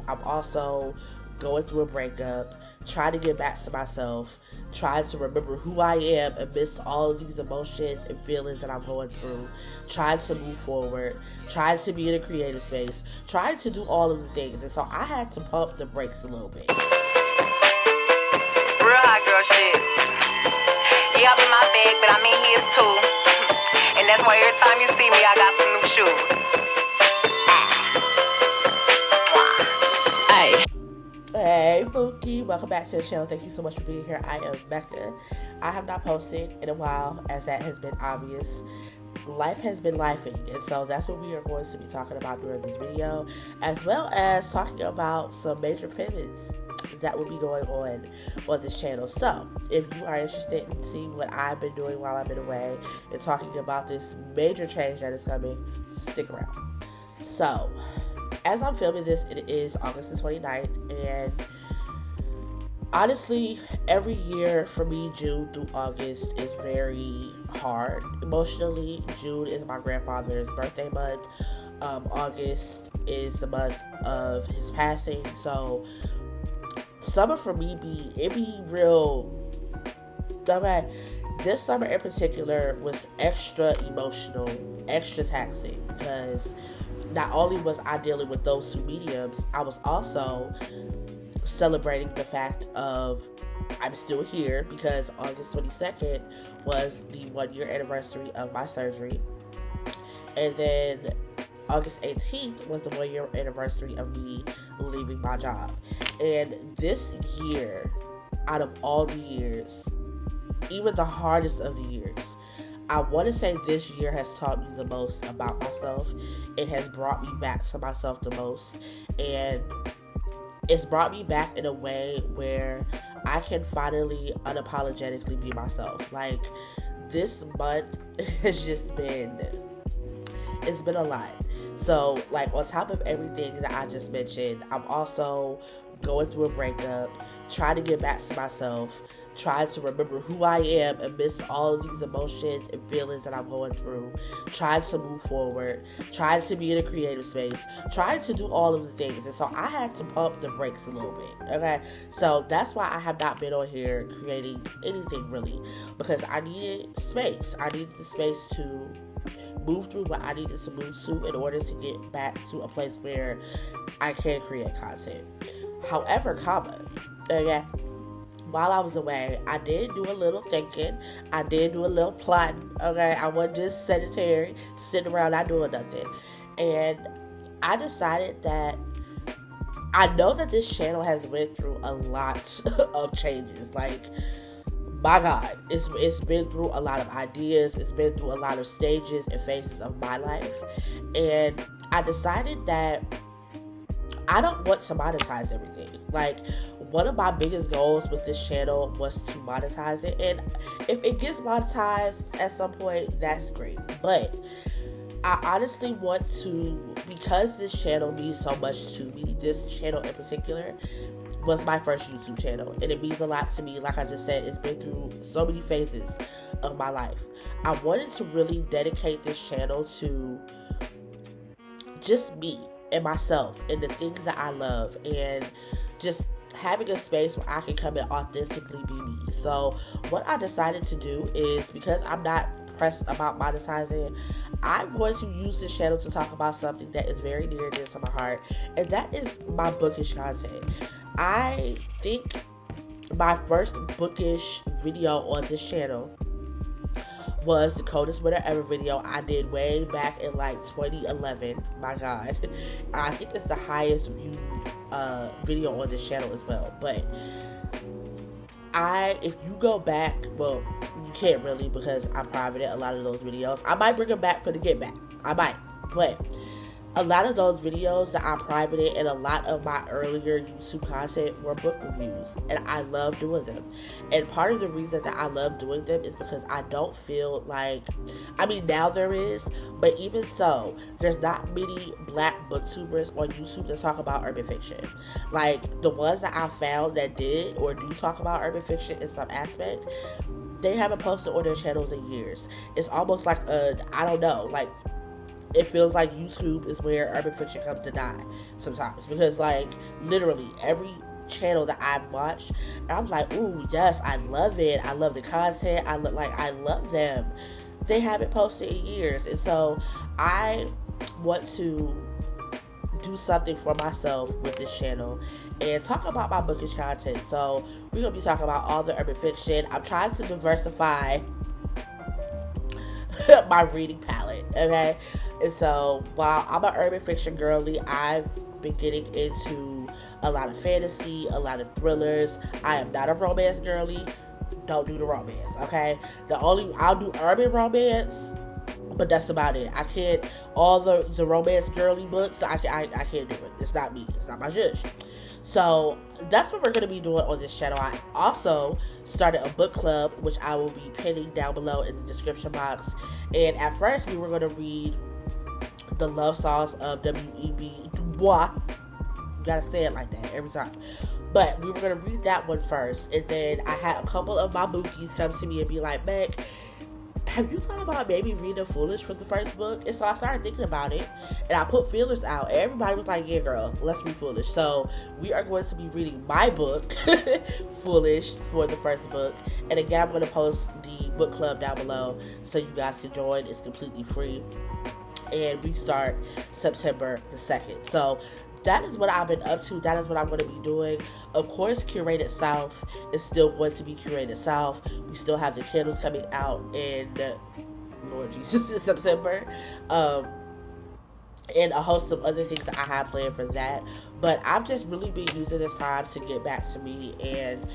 I'm also going through a breakup, trying to get back to myself, trying to remember who I am amidst all of these emotions and feelings that I'm going through, trying to move forward, trying to be in a creative space, trying to do all of the things. And so I had to pump the brakes a little bit. Real hot girl shit. Yeah, I'm in my bag, but I'm in his too. And that's why every time you see me, I got some new shoes. Hey, Bookie. Welcome back to the channel. Thank you so much for being here. I am Becca. I have not posted in a while, as that has been obvious. Life has been lifing, and so that's what we are going to be talking about during this video, as well as talking about some major pivots that will be going on this channel. So if you are interested in seeing what I've been doing while I've been away and talking about this major change that is coming, stick around. So as I'm filming this, it is August the 29th, and honestly, every year for me, June through August is very hard emotionally. June is my grandfather's birthday month. August is the month of his passing. So summer for me be real. Okay, this summer in particular was extra emotional, extra taxing, because not only was I dealing with those two mediums, I was also celebrating the fact of I'm still here, because August 22nd was the 1-year anniversary of my surgery. And then August 18th was the 1-year anniversary of me leaving my job. And this year, out of all the years, even the hardest of the years, I want to say this year has taught me the most about myself. It has brought me back to myself the most. And it's brought me back in a way where I can finally unapologetically be myself. Like, this month has just been, it's been a lot. So, like, on top of everything that I just mentioned, I'm also going through a breakup, trying to get back to myself, trying to remember who I am amidst all of these emotions and feelings that I'm going through, trying to move forward, trying to be in a creative space, trying to do all of the things. And so I had to pump the brakes a little bit, okay? So that's why I have not been on here creating anything really, because I needed space. I needed the space to move through what I needed to move to in order to get back to a place where I can create content. However, okay, while I was away, I did do a little thinking. I did do a little plotting, okay? I wasn't just sedentary, sitting around not doing nothing. And I decided that I know that this channel has went through a lot of changes. Like, my God, it's been through a lot of ideas. It's been through a lot of stages and phases of my life. And I decided that I don't want to monetize everything. Like, one of my biggest goals with this channel was to monetize it. And if it gets monetized at some point, that's great. But I honestly want to, because this channel means so much to me, this channel in particular was my first YouTube channel. And it means a lot to me. Like I just said, it's been through so many phases of my life. I wanted to really dedicate this channel to just me and myself and the things that I love, and just having a space where I can come and authentically be me. So what I decided to do is, because I'm not pressed about monetizing, I'm going to use this channel to talk about something that is very near and dear to my heart, and that is my bookish content. I think my first bookish video on this channel was the coldest winter ever video I did way back in like 2011. My God, I think it's the highest viewed video on this channel as well. But if you go back, well, you can't really, because I privated a lot of those videos. I might bring them back for the get back. I might, but a lot of those videos that I privated and a lot of my earlier YouTube content were book reviews, and I love doing them. And part of the reason that I love doing them is because I don't feel like, I mean, now there is, but even so, there's not many black booktubers on YouTube that talk about urban fiction. Like, the ones that I found that did or do talk about urban fiction in some aspect, they haven't posted on their channels in years. It's almost like I don't know, like, it feels like YouTube is where urban fiction comes to die sometimes, because like literally every channel that I've watched, I'm like, ooh, yes, I love it. I love the content. I love them. They haven't posted in years, and so I want to do something for myself with this channel and talk about my bookish content. So we're gonna be talking about all the urban fiction. I'm trying to diversify my reading palette, okay? And so while I'm an urban fiction girly, I've been getting into a lot of fantasy, a lot of thrillers. I am not a romance girly. Don't do the romance, okay? I'll do urban romance, but that's about it. I can't, all the romance girly books, I can't do it. It's not me. It's not my zhuzh. So that's what we're going to be doing on this channel. I also started a book club, which I will be pinning down below in the description box. And at first, we were going to read the love songs of W.E.B. Du Bois. You got to say it like that every time. But we were going to read that one first. And then I had a couple of my bookies come to me and be like, Meg, have you thought about maybe reading Foolish for the first book? And so I started thinking about it, and I put feelers out. Everybody was like, yeah, girl, let's read Foolish. So we are going to be reading my book, Foolish, for the first book. And again, I'm going to post the book club down below so you guys can join. It's completely free. And we start September the 2nd. So that is what I've been up to. That is what I'm going to be doing. Of course, Curated South is still going to be Curated South. We still have the candles coming out in, Lord Jesus, in September. And a host of other things that I have planned for that. But I've just really been using this time to get back to me. And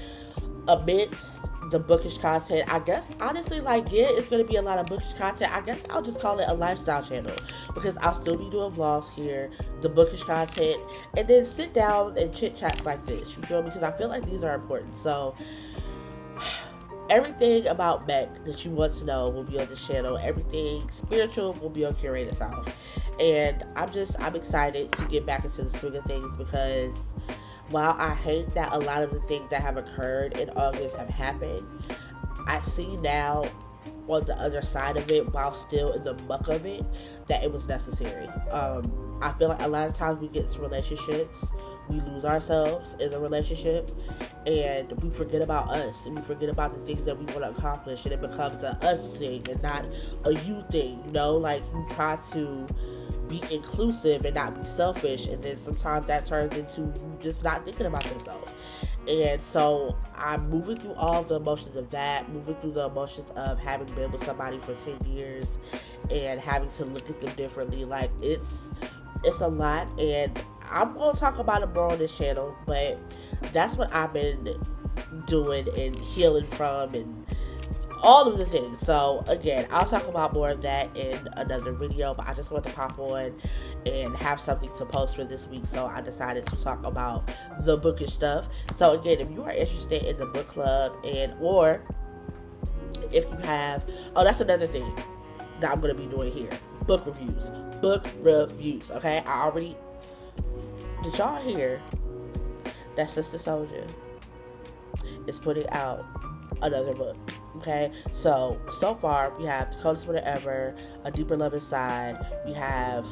amidst the bookish content, I guess, honestly, like, yeah, it's going to be a lot of bookish content. I guess I'll just call it a lifestyle channel, because I'll still be doing vlogs here, the bookish content, and then sit down and chit chats like this, you feel me? Because I feel like these are important. So everything about Meg that you want to know will be on this channel. Everything spiritual will be on Curated South. And I'm excited to get back into the swing of things, because while I hate that a lot of the things that have occurred in August have happened, I see now on the other side of it, while still in the muck of it, that it was necessary. I feel like a lot of times we get into relationships, we lose ourselves in the relationship, and we forget about us, and we forget about the things that we want to accomplish, and it becomes a us thing and not a you thing, you know? Like, you try to be inclusive and not be selfish, and then sometimes that turns into you just not thinking about yourself. And so I'm moving through all the emotions of that, moving through the emotions of having been with somebody for 10 years and having to look at them differently. Like, it's a lot, and I'm going to talk about it more on this channel, but that's what I've been doing and healing from, and all of the things. So again, I'll talk about more of that in another video, but I just want to pop on and have something to post for this week, so I decided to talk about the bookish stuff. So again, if you are interested in the book club, and or if you have, oh, that's another thing that I'm going to be doing here, book reviews, okay? Did y'all hear that Sister Soldier is putting out another book? Okay, so far we have The Coldest Winter Ever, A Deeper Love Inside, we have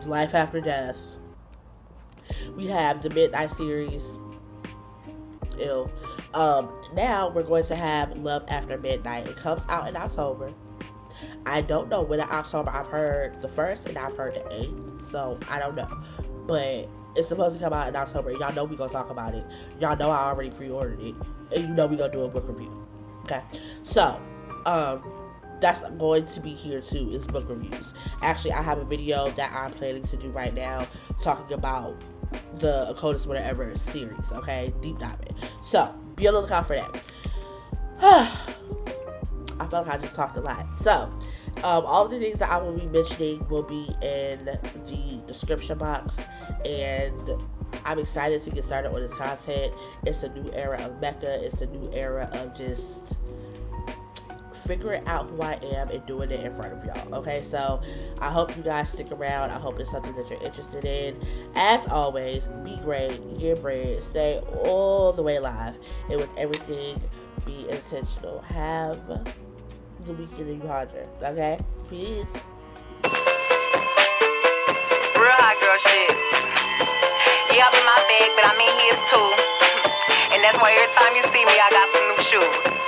Life After Death, we have the Midnight series, now we're going to have Love After Midnight. It comes out in October. I don't know when in October. I've heard the 1st and I've heard the 8th, so I don't know, but it's supposed to come out in October. Y'all know we gonna talk about it. Y'all know I already pre-ordered it. And you know we gonna do a book review. Okay? So, that's going to be here too, is book reviews. Actually, I have a video that I'm planning to do right now talking about the Coldest Winter Ever series, okay? Deep diving. So, be on the lookout for that. I felt like I just talked a lot. So, all of the things that I will be mentioning will be in the description box, and I'm excited to get started on this content. It's a new era of Mecca. It's a new era of just figuring out who I am and doing it in front of y'all. Okay, so I hope you guys stick around. I hope it's something that you're interested in. As always, be great, get bread, stay all the way live, and with everything, be intentional. Have the weekend in you, okay? Peace. Real hot girl shit. Yeah, I'm in my bag, but I'm in his too. And that's why every time you see me, I got some new shoes.